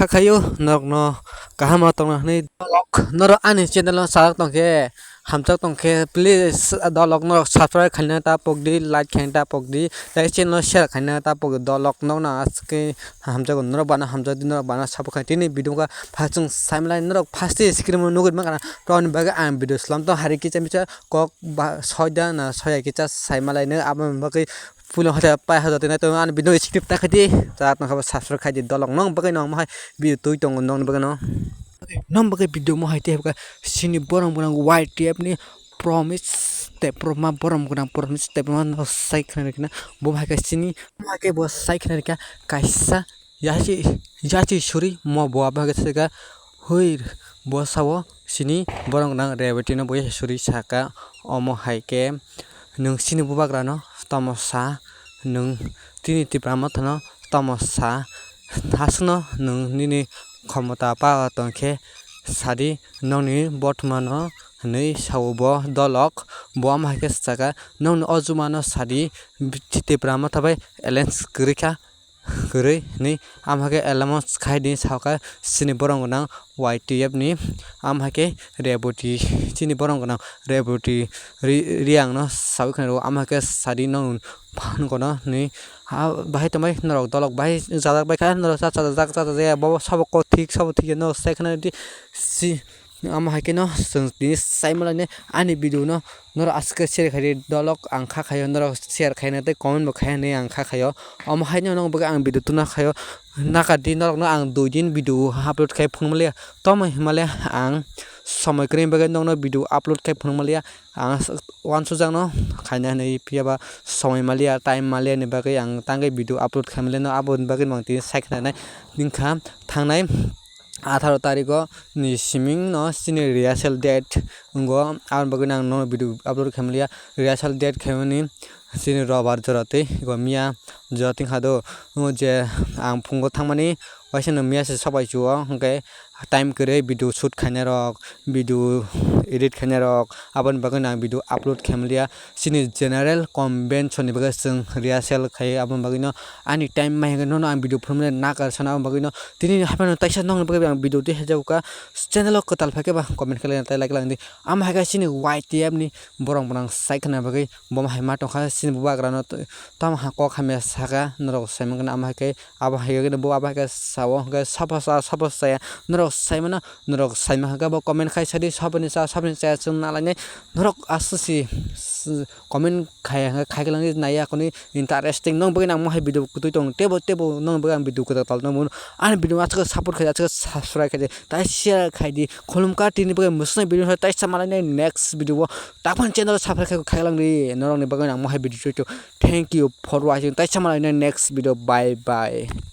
Kakayo nok no kahama tong ni dolok noro ani channel no sarak tong ke hamchak tong ke please dolok no subscribe khalna ta pokdi like khain ta pokdi tai channel share khaina ta pok dolok no na aske hamchak noro bana hamchak din noro bana sapo khain tini video ka phachung saimlai noro first screen mo nugud ma kana ton baga am video slam to hari ki chamicha kok soida na soya ki cha saimalai ne abam bagai pulang hada pai hada tena to an video script ta khadi ta na khaba subscribe khai di dolong nong bagai nong mai video tui tong nong bagai no nong bagai video mo hai te ka sini borong borong YTF ni promise debbama borong borong promise debbama no sai khana kina bo hai ka sini ma ke bo sai khana ka kaisa yachi suri mo bo ba ka se ka hoi bo sawo sini borong nang rebati no bo suri saka omo hai ke nung sini bo bagra no tamosa nung tini tripura motha no tamosa hasno nung nini khomota pa tongkhe sadi nongni botmano nei saubo dolok bom haike saka nong ojumano sadi tripura motha bai alliance grika gurui ni amhake elamos khaidi sauka sini borong nang YTF ni amhake rebati sini borong nang rebati riang no sau khano amhake sadi nong phan kono ni bahai tamai norok dolok bahai jadak bai kha norok cha ja bo sabo ko thik no sai khana di si ama haike no sungni saimala ne ani video no noro aske share khai dolok ang kha khayo noro share khaina te comment bo khai ne ang kha khayo am haino no baga ang video tuna khayo nakadi norok no ang 2 din video upload khai phungmale tom himale ang সময় করে বাগে নং video upload খাই ফংমালিয়া আং one সুজাং no খাইনা nei piaba সময় Malia time Malia ni বাগে আং tangai ভিডিও আপলোড খাইমালে no abon বাগে mangti saikhnai ningkha thangnai 18 tarikh ni siming no sini rehearsal date ngo ar bagai nang no video upload khamliya rehearsal date khaimani sini robar jorate go mia joting hado je ang phungo thangmani waisano mia se sabai chuo hingke time kore video shoot khaina rok video edit khaina rok abon bagai nang video upload khamliya sini general convention ni bagai sung rehearsal khai abon bagai no ani time mai no ang video phumle nakar sana bagai no tini hapano taisa nong bagai ang video te hejauka channel ko tal phake ba comment khale tai like langdi am haga sini YTF ni borong borong saikna bagai bom haima tongkha sini bubagra no tam ha ko khame saga norok saimangna am hake aba haga bo aba haga sawo ga sapa sa norok saimana norok saima haga bo comment khai sadi sabani sa chung nalane norok asusi comment khai langni naya koni interesting nong bagai nang mohai video kutui tong tebo nong bagai ang video ko tal no mun an video achka support khai achka subscribe khai tai share khai di kholumka tini bagai musnai video tai samalane next video takpan channel subscribe khai langni norok ni bagai nang mohai video thank you for watching tai samalane next video bye bye